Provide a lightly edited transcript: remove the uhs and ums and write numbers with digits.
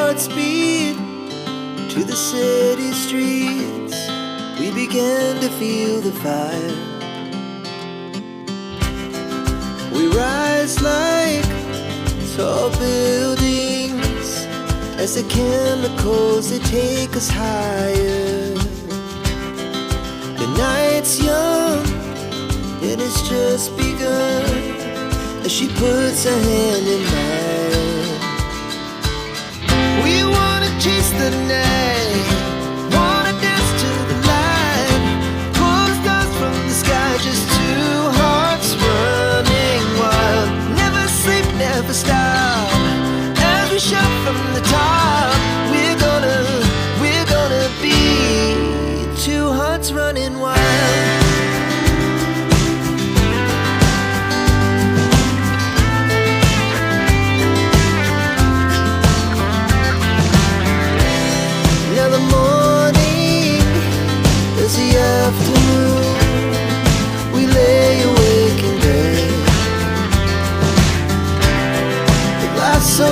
hearts beat to the city streets. We began to feel the fire. We rise like tall buildings as the chemicals, they take us higher. The night's young and it's just begun as she puts her hand in mine. We wanna chase the night, wanna dance to the light, pull the stars from the sky, just two hearts running wild. Never sleep, never stop, as we shout from the top. We're gonna be two hearts running wild. Now the morning is the afternoon. We lay awake in bed, the glass so